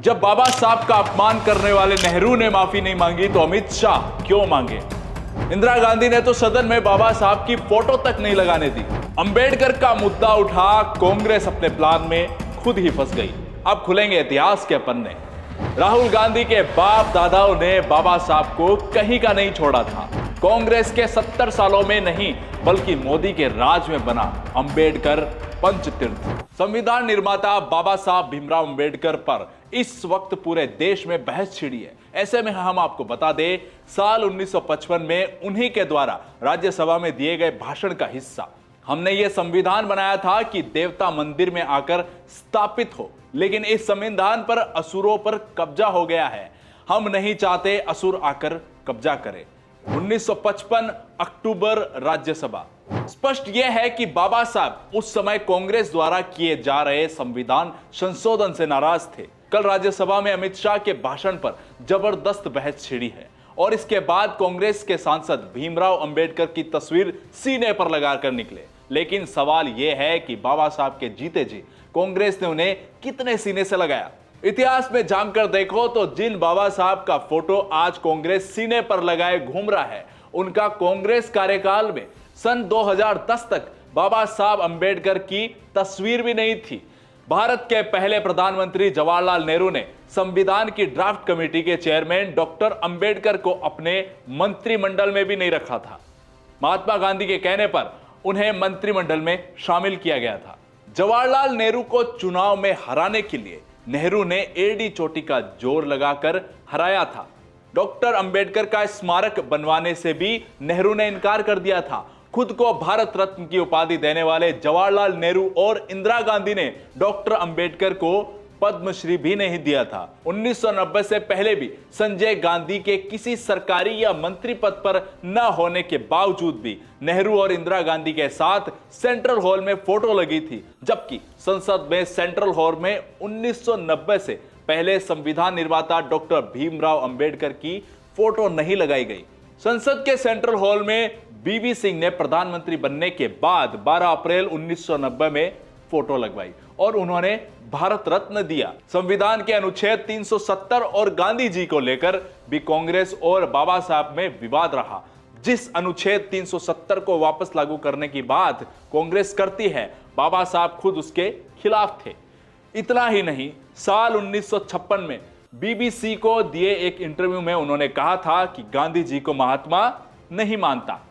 जब बाबा साहब का अपमान करने वाले नेहरू ने माफी नहीं मांगी तो अमित शाह क्यों मांगे? इंदिरा गांधी ने तो सदन में बाबा साहब की फोटो तक नहीं लगाने दी। अंबेडकर का मुद्दा उठा, कांग्रेस अपने प्लान में खुद ही फंस गई। अब खुलेंगे इतिहास के पन्ने। राहुल गांधी के बाप दादाओं ने बाबा साहब को कहीं का नहीं छोड़ा था। कांग्रेस के 70 सालों में नहीं बल्कि मोदी के राज में बना अंबेडकर पंचतीर्थ। संविधान निर्माता बाबा साहब भीमराव अंबेडकर पर इस वक्त पूरे देश में बहस छिड़ी है। ऐसे में हम आपको बता दें, साल 1955 में उन्हीं के द्वारा राज्यसभा में दिए गए भाषण का हिस्सा हमने ये संविधान बनाया था कि देवता मंदिर में आकर स्थापित हो, लेकिन इस संविधान पर असुरों पर कब्जा हो गया है। हम नहीं चाहते असुर आकर कब्जा करें। 1955 अक्टूबर राज्यसभा। स्पष्ट यह है कि बाबा साहब उस समय कांग्रेस द्वारा किए जा रहे संविधान संशोधन से नाराज थे। कल राज्यसभा में अमित शाह के भाषण पर जबरदस्त बहस छिड़ी है और इसके बाद कांग्रेस के सांसद भीमराव अंबेडकर की तस्वीर सीने पर लगाकर निकले। लेकिन सवाल यह है कि बाबा साहब के जीते जी कांग्रेस ने उन्हें कितने सीने से लगाया? इतिहास में जानकर देखो तो जिन बाबा साहब का फोटो आज कांग्रेस सीने पर लगाए घूम रहा है, उनका कांग्रेस कार्यकाल में सन 2010 तक बाबा साहब अंबेडकर की तस्वीर भी नहीं थी। भारत के पहले प्रधानमंत्री जवाहरलाल नेहरू ने संविधान की ड्राफ्ट कमेटी के चेयरमैन डॉक्टर अंबेडकर को अपने मंत्रिमंडल में भी नहीं रखा था। महात्मा गांधी के कहने पर उन्हें मंत्रिमंडल में शामिल किया गया था। जवाहरलाल नेहरू को चुनाव में हराने के लिए नेहरू ने एडी चोटी का जोर लगाकर हराया था। डॉक्टर अंबेडकर का स्मारक बनवाने से भी नेहरू ने इनकार कर दिया था। खुद को भारत रत्न की उपाधि देने वाले जवाहरलाल नेहरू और इंदिरा गांधी ने डॉक्टर अंबेडकर को पद्मश्री भी नहीं दिया था। 1990 से पहले भी संजय गांधी के किसी सरकारी या मंत्री पद पर न होने के बावजूद भी नेहरू और इंदिरा गांधी के साथ सेंट्रल हॉल में फोटो लगी थी, जबकि संसद में सेंट्रल हॉल में 1990 से पहले संविधान निर्माता डॉक्टर भीमराव अंबेडकर की फोटो नहीं लगाई गई। संसद के सेंट्रल हॉल में बीवी सिंह ने प्रधानमंत्री बनने के बाद 12 अप्रैल 1990 में फोटो लगवाई और उन्होंने भारत रत्न दिया। संविधान के अनुच्छेद 370 और गांधी जी को लेकर भी कांग्रेस और बाबा साहब में विवाद रहा। जिस अनुच्छेद 370 को वापस लागू करने की बात कांग्रेस करती है, बाबा साहब खुद उसके खिलाफ थे। इतना ही नहीं, साल 1956 में बीबीसी को दिए एक इंटरव्यू में उन्होंने कहा था कि गांधी जी को महात्मा नहीं मानता।